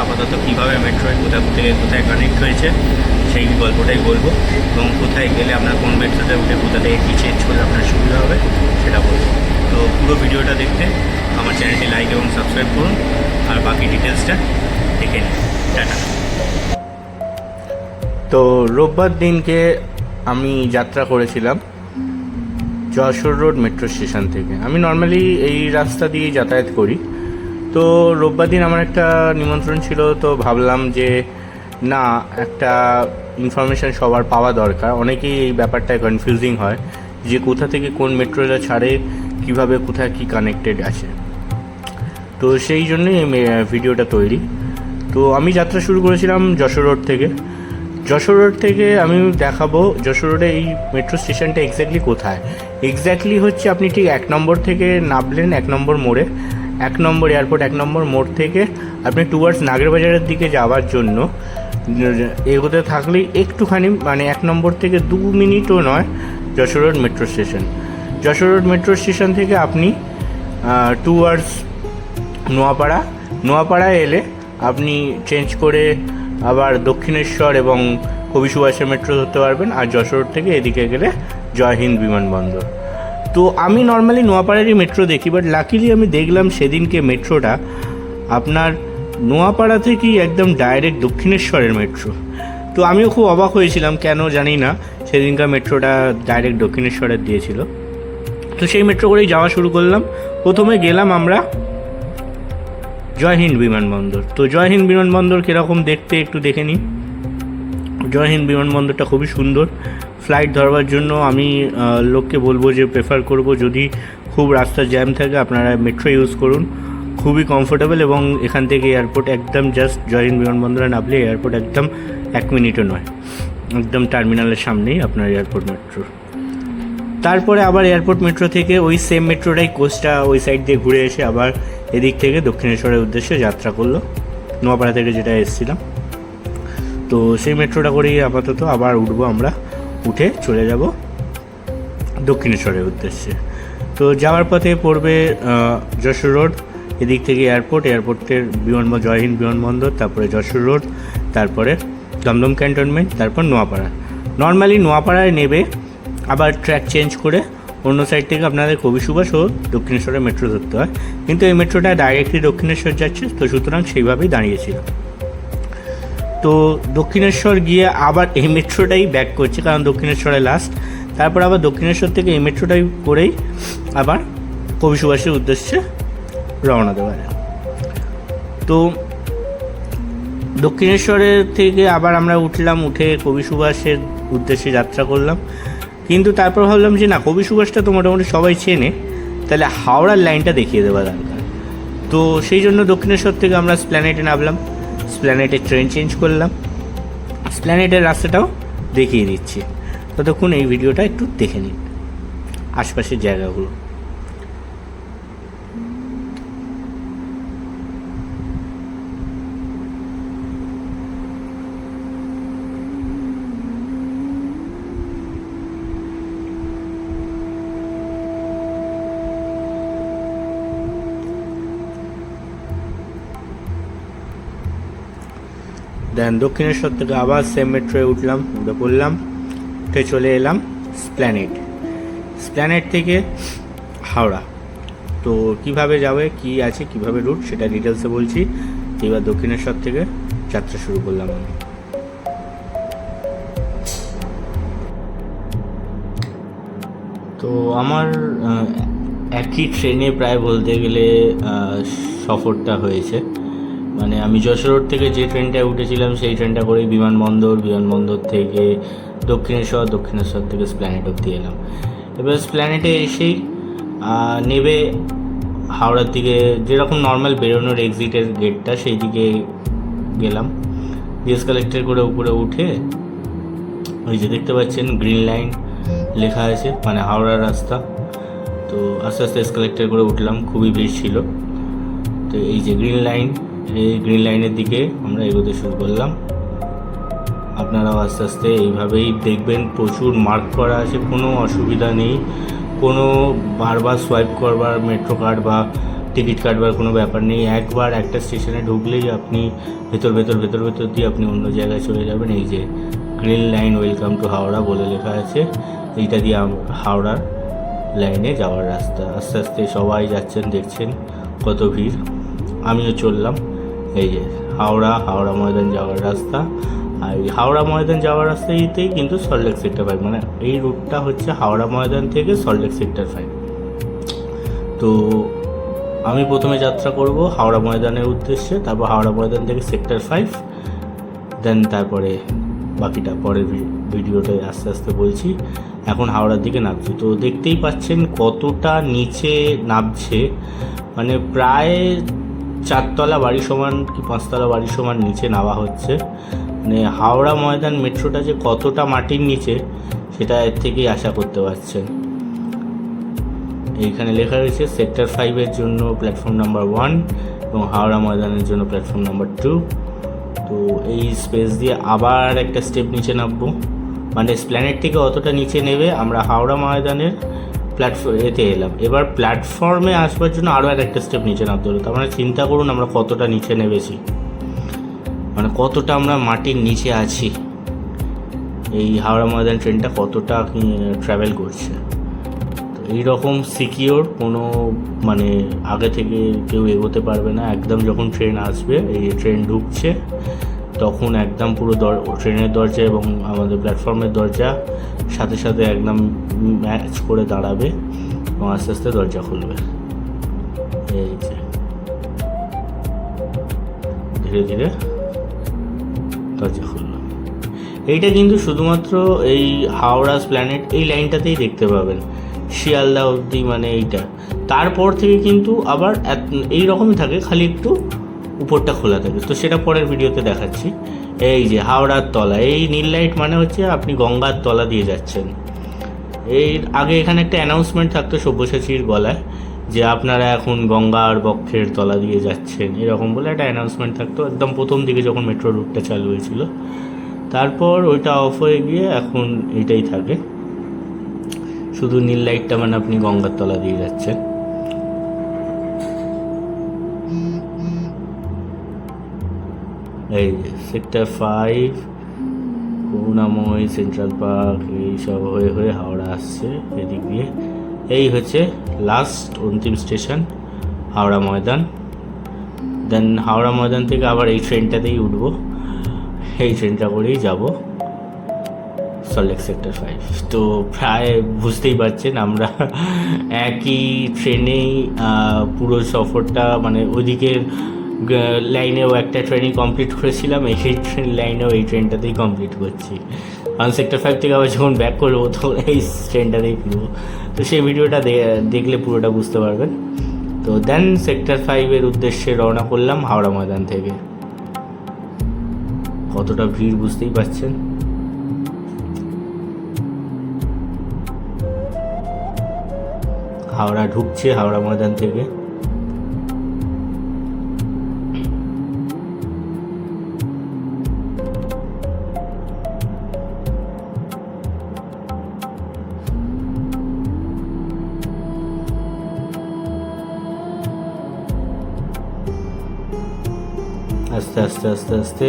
আপাতত কীভাবে মেট্রোয় কোথায় থেকে কোথায় কানেক্ট হয়েছে সেই গল্পটাই বলবো, এবং কোথায় গেলে আপনার কোন মেট্রোতে উঠে কোথা থেকে কী চেঞ্জ করলে আপনার সুবিধা হবে সেটা বলবো। তো পুরো ভিডিওটা দেখতে আমার চ্যানেলটি লাইক এবং সাবস্ক্রাইব করুন, আর বাকি ডিটেলসটা দেখে নিন। টাটা। তো রোববার দিনকে আমি যাত্রা করেছিলাম যশোর রোড মেট্রো স্টেশন থেকে। আমি নর্মালি এই রাস্তা দিয়ে যাতায়াত করি। তো রোববার দিন আমার একটা নিমন্ত্রণ ছিল, তো ভাবলাম যে না, একটা ইনফরমেশান সবার পাওয়া দরকার। অনেকেই এই ব্যাপারটায় কনফিউজিং হয় যে কোথা থেকে কোন মেট্রোটা ছাড়ে, কিভাবে কোথায় কি কানেক্টেড আছে। তো সেই জন্যই এই ভিডিওটা তৈরি। তো আমি যাত্রা শুরু করেছিলাম যশোর রোড থেকে। যশোর রোড থেকে আমি দেখাবো যশোর রোডে এই মেট্রো স্টেশনটা এক্স্যাক্টলি কোথায়। এক্স্যাক্টলি হচ্ছে আপনি ঠিক 1 নম্বর থেকে নামলেন, 1 নম্বর মোড়ে, 1 নম্বর এয়ারপোর্ট 1 নম্বর মোড় থেকে আপনি টুয়ার্ডস নাগেরবাজারের দিকে যাওয়ার জন্য এগোতে থাকলেই একটুখানি, মানে 1 নম্বর থেকে 2 মিনিটও নয়, Jessore road metro station. Jessore road metro station থেকে আপনি টুয়ার্ডস নোয়াপাড়ায় এলে আপনি চেঞ্জ করে আবার দক্ষিণেশ্বর এবং কবি সুভাষের মেট্রো ধরতে পারবেন। আর যশোর থেকে এদিকে গেলে জয় হিন্দ বিমানবন্দর। তো আমি নর্মালি নোয়াপাড়ারই মেট্রো দেখি, বাট লাকিলি আমি দেখলাম সেদিনকে মেট্রোটা আপনার নোয়াপাড়া থেকেই একদম ডাইরেক্ট দক্ষিণেশ্বরের মেট্রো। তো আমিও খুব অবাক হয়েছিলাম, কেন জানি না, সেদিনকার মেট্রোটা ডাইরেক্ট দক্ষিণেশ্বরের দিয়েছিল। তো সেই মেট্রো করেই যাওয়া শুরু করলাম। প্রথমে গেলাম আমরা জয় হিন্দ বিমানবন্দর। তো জয় হিন্দ বিমানবন্দর কীরকম দেখতে একটু দেখে নিন। জয় হিন্দ বিমানবন্দরটা খুবই সুন্দর। ফ্লাইট ধরবার জন্য আমি লোককে বলবো যে প্রেফার করব, যদি খুব রাস্তা জ্যাম থাকে আপনারা মেট্রো ইউজ করুন, খুবই কমফোর্টেবল। এবং এখান থেকে এয়ারপোর্ট একদম জাস্ট জয় হিন্দ বিমানবন্দরে নামলে এয়ারপোর্ট একদম 1 মিনিটও নয়, একদম টার্মিনালের সামনেই আপনার এয়ারপোর্ট মেট্রো। তারপরে আবার এয়ারপোর্ট মেট্রো থেকে ওই সেম মেট্রোটাই কোচটা ওই সাইড দিয়ে ঘুরে এসে আবার এদিক থেকে দক্ষিণেশ্বরের উদ্দেশ্যে যাত্রা করলো, নোয়াপাড়া থেকে যেটা এসেছিলাম। তো সেই মেট্রোটা করেই আপাতত আবার উঠবো আমরা, উঠে চলে যাব দক্ষিণেশ্বরের উদ্দেশ্যে। তো যাওয়ার পথে পড়বে যশোর রোড, এদিক থেকে এয়ারপোর্টের বিমানবন্দর, জয় হিন্দ বিমানবন্দর, তারপরে যশোর রোড, তারপরে দমদম ক্যান্টনমেন্ট, তারপর নোয়াপাড়া। নর্মালি নোয়াপাড়ায় নেবে আবার ট্র্যাক চেঞ্জ করে অন্য সাইড থেকে আপনাদের কবি সুভাষ ও দক্ষিণেশ্বরের মেট্রো ধরতে হয়, কিন্তু এই মেট্রোটা ডাইরেক্টলি দক্ষিণেশ্বর যাচ্ছে, তো সুতরাং সেইভাবেই দাঁড়িয়েছিল। তো দক্ষিণেশ্বর গিয়ে আবার এই মেট্রোটাই ব্যাক করছে, কারণ দক্ষিণেশ্বরে লাস্ট। তারপর আবার দক্ষিণেশ্বর থেকে এই মেট্রোটাই করেই আবার কবি সুভাষের উদ্দেশ্যে রওনা দেওয়া যায়। তো দক্ষিণেশ্বরের থেকে আবার আমরা উঠলাম, উঠে কবি সুভাষের উদ্দেশ্যে যাত্রা করলাম। কিন্তু তারপর ভাবলাম যে না, কবি সুভাষটা তো মোটামুটি সবাই চেনে, তাহলে হাওড়ার লাইনটা দেখিয়ে দেওয়া দরকার। তো সেই জন্য দক্ষিণেশ্বর থেকে আমরা স্প্ল্যানেটে নামলাম, স্প্ল্যানেটে ট্রেন চেঞ্জ করলাম, স্প্ল্যানেটের রাস্তাটাও দেখিয়ে দিচ্ছি। ততক্ষণ এই ভিডিওটা একটু দেখে নিন আশপাশের জায়গাগুলো। দেন দক্ষিণেশ্বর থেকে আবার সেম মেট্রোয় উঠে পড়লাম, উঠে চলে এলাম স্প্ল্যানেট থেকে হাওড়া। তো কিভাবে যাবে, কি আছে, কিভাবে রুট, সেটা ডিটেলসে বলছি। এবার দক্ষিণেশ্বর থেকে যাত্রা শুরু করলাম আমি। তো আমার একই ট্রেনে প্রায় বলতে গেলে সফরটা হয়েছে। মানে আমি যশোর রোড থেকে যে ট্রেনটায় উঠেছিলাম সেই ট্রেনটা করেই বিমানবন্দর থেকে দক্ষিণেশ্বর থেকে স্প্ল্যানেট অব্দি এলাম। এবার স্প্ল্যানেটে এসেই নেবে হাওড়ার দিকে, যেরকম নর্মাল বেরোনোর এক্সিটের গেটটা, সেই দিকে গেলাম। জিএস কালেক্টর করে উপরে উঠে ওই যে দেখতে পাচ্ছেন গ্রিন লাইন লেখা আছে, মানে হাওড়ার রাস্তা। তো আস্তে আস্তে এসকালেটর করে উঠলাম, খুবই ভিড় ছিল। তো এই যে গ্রিন লাইনের দিকে আমরা এগোতে শুরু করলাম। আপনারাও আস্তে আস্তে এইভাবেই দেখবেন, প্রচুর মার্ক করা আছে, কোনো অসুবিধা নেই। কোনো বারবার সোয়াইপ করবার মেট্রো কার্ড বা টিকিট কাটবার কোনো ব্যাপার নেই। একবার একটা স্টেশনে ঢুকলেই আপনি ভেতর দিয়ে আপনি অন্য জায়গায় চলে যাবেন। এই যে green line welcome to Howrah বলে লেখা আছে, এইটা দিয়ে হাওড়ার লাইনে যাওয়ার রাস্তা। আস্তে আস্তে সবাই যাচ্ছেন, দেখছেন কত ভিড়। আমিও চললাম। এই যে হাওড়া ময়দান যাওয়ার রাস্তা। আর এই হাওড়া ময়দান যাওয়ার রাস্তাতেই কিন্তু সল্টলেক সেক্টর 5, মানে এই রুটটা হচ্ছে হাওড়া ময়দান থেকে সল্টলেক সেক্টর 5। তো আমি প্রথমে যাত্রা করব হাওড়া ময়দানের উদ্দেশ্যে, তারপর হাওড়া ময়দান থেকে সেক্টর 5, দেন তারপরে বাকিটা পরের ভিডিওটায় আস্তে আস্তে বলছি। এখন হাওড়ার দিকে নামছি। তো দেখতেই পাচ্ছেন কতটা নিচে নামছে, মানে প্রায় 4 তলা বাড়ি সমান কি 5 তলা বাড়ি সমান নিচে নামা হচ্ছে। মানে হাওড়া ময়দান মেট্রোটা যে কতটা মাটির নিচে সেটা এর থেকেই আশা করতে পারছেন। এইখানে লেখা রয়েছে সেক্টর 5-এর জন্য প্ল্যাটফর্ম নাম্বার 1 এবং হাওড়া ময়দানের জন্য প্ল্যাটফর্ম নাম্বার 2। তো এই স্পেস দিয়ে আবার একটা স্টেপ নিচে নামবো, মানে এসপ্ল্যানেড থেকে অতটা নিচে নেবে আমরা হাওড়া ময়দানের এতে এলাম। এবার প্ল্যাটফর্মে আসবার জন্য আরও একটা স্টেপ নিচে নামতে হলো। তার মানে চিন্তা করুন আমরা কতটা নিচে নেমেছি, মানে কতটা আমরা মাটির নিচে আছি। এই হাওড়া ময়দান ট্রেনটা কতটা ট্রাভেল করছে। তো এইরকম সিকিওর কোনো মানে আগে থেকে কেউ এগোতে পারবে না। একদম যখন ট্রেন আসবে, এই ট্রেন ঢুকছে, তখন একদম পুরো ট্রেনের দরজা এবং আমাদের প্ল্যাটফর্মের দরজা সাথে সাথে একদম ম্যাচ করে দাঁড়াবে এবং আস্তে আস্তে দরজা খুলবে। এই যে ধীরে ধীরে দরজা খুললো। এইটা কিন্তু শুধুমাত্র এই হাওড়া এসপ্ল্যানেড এই লাইনটাতেই দেখতে পাবেন, শিয়ালদা অবধি, মানে এইটা। তারপর থেকে কিন্তু আবার এই রকমই থাকে, খালি একটু উপরটা খোলা থাকে। তো সেটা পরের ভিডিওতে দেখাচ্ছি। এই যে হাওড়ার তলা, এই নীল লাইট মানে হচ্ছে আপনি গঙ্গার তলা দিয়ে যাচ্ছেন। এর আগে এখানে একটা অ্যানাউন্সমেন্ট থাকতো সব্যসাচীর গলায় যে আপনারা এখন গঙ্গার বক্ষের তলা দিয়ে যাচ্ছেন, এরকম বলে একটা অ্যানাউন্সমেন্ট থাকতো একদম প্রথম দিকে যখন মেট্রো রুটটা চালু হয়েছিল। তারপর ওইটা অফ হয়ে গিয়ে এখন এইটাই থাকে, শুধু নীল লাইটটা মানে আপনি গঙ্গার তলা দিয়ে যাচ্ছেন। এই যে সেক্টর 5, করুণাময়, সেন্ট্রাল পার্ক, এইসব হয়ে হয়ে হাওড়া আসছে এদিক দিয়ে। এই হচ্ছে লাস্ট অন্তিম স্টেশন হাওড়া ময়দান। দেন হাওড়া ময়দান থেকে আবার এই ট্রেনটাতেই উঠবো, এই ট্রেনটা করেই যাব সল্টলেক সেক্টর 5। তো প্রায় বুঝতেই পারছেন আমরা একই ট্রেনেই পুরো সফরটা, মানে ওইদিকের লাইনেও একটা ট্রেনই কমপ্লিট করেছিলাম, এই ট্রেন লাইনেও এই ট্রেনটাতেই কমপ্লিট করছি। কারণ সেক্টর 5 থেকে আবার যখন ব্যাক করবো তখন এই ট্রেনটাতেই ফিরবো। তো সেই ভিডিওটা দেখলে পুরোটা বুঝতে পারবেন। তো দেন সেক্টর 5-এর উদ্দেশ্যে রওনা করলাম হাওড়া ময়দান থেকে। কতটা ভিড় বুঝতেই পারছেন। হাওড়া ঢুকছে হাওড়া ময়দান থেকে। আস্তে আস্তে আস্তে আস্তে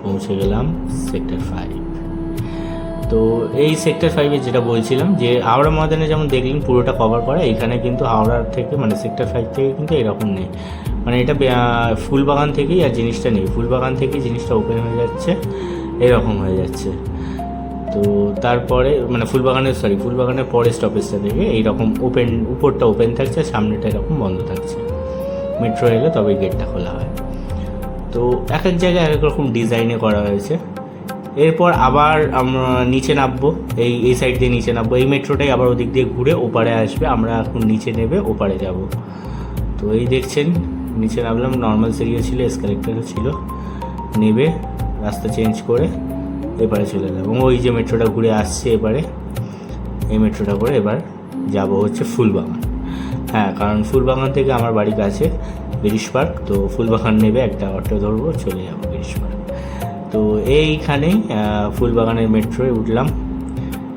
পৌঁছে গেলাম সেক্টর 5। তো এই সেক্টর 5-এ যেটা বলছিলাম যে হাওড়া ময়দানে যেমন দেখলেন পুরোটা কভার করা, এখানে কিন্তু হাওড়ার থেকে মানে সেক্টর 5 থেকে কিন্তু এরকম নেই, মানে এটা ফুলবাগান থেকেই আর জিনিসটা নেই, ফুলবাগান থেকেই জিনিসটা ওপেন হয়ে যাচ্ছে, এরকম হয়ে যাচ্ছে। তো তারপরে মানে ফুলবাগানের পরে স্টপেজটা থেকে এইরকম ওপেন, উপরটা ওপেন থাকছে, সামনেটা এরকম বন্ধ থাকছে। মেট্রো এলে তবেই গেটটা খোলা হয়। তো এক এক জায়গায় এক এক রকম ডিজাইনে করা হয়েছে। এরপর আবার আমরা নিচে নামবো, এই সাইড দিয়ে নিচে নামবো। এই মেট্রোটাই আবার ওদিক দিয়ে ঘুরে ওপারে আসবে, আমরা এখন নিচে নেবে ওপারে যাব। তো এই দেখছেন নিচে নামলাম, নর্মাল সিরিয়া ছিল, এসকালেটরও ছিল, নেবে রাস্তা চেঞ্জ করে এপারে চলে এলাম। এবং ওই যে মেট্রোটা ঘুরে আসছে এবারে, এই মেট্রোটা করে এবার যাব হচ্ছে ফুলবাগান। হ্যাঁ, কারণ ফুলবাগান থেকে আমার বাড়ি কাছে গিরিশ পার্ক, তো ফুলবাগান নেবে একটা অটো ধরবো, চলে যাবো গিরিশ পার্ক। তো এইখানেই ফুলবাগানের মেট্রোয় উঠলাম,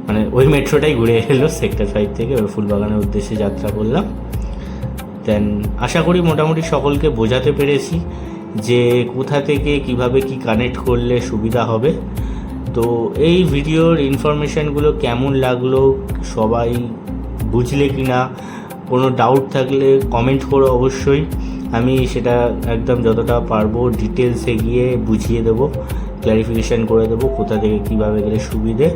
মানে ওই মেট্রোটাই ঘুরে এলো সেক্টর 5 থেকে, ওই ফুলবাগানের উদ্দেশ্যে যাত্রা করলাম। দেন আশা করি মোটামুটি সকলকে বোঝাতে পেরেছি যে কোথা থেকে কিভাবে কি কানেক্ট করলে সুবিধা হবে। তো এই ভিডিওর ইনফরমেশানগুলো কেমন লাগলো, সবাই বুঝলে কি না, কোনো ডাউট থাকলে কমেন্ট করো অবশ্যই। আমি সেটা একদম যতটা পারবো ডিটেলসে গিয়ে বুঝিয়ে দেবো, ক্ল্যারিফিকেশান করে দেবো কোথা থেকে কীভাবে গেলে সুবিধে।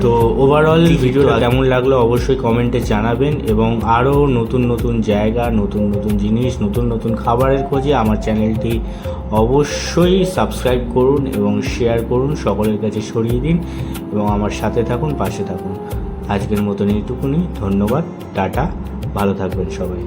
তো ওভারঅল ভিডিওটা কেমন লাগলো অবশ্যই কমেন্টে জানাবেন, এবং আরও নতুন নতুন জায়গা, নতুন নতুন জিনিস, নতুন নতুন খাবারের খোঁজে আমার চ্যানেলটি অবশ্যই সাবস্ক্রাইব করুন এবং শেয়ার করুন, সকলের কাছে ছড়িয়ে দিন এবং আমার সাথে থাকুন, পাশে থাকুন। আজকের মতন এইটুকুনি, ধন্যবাদ, টাটা, ভালো থাকবেন সবাই।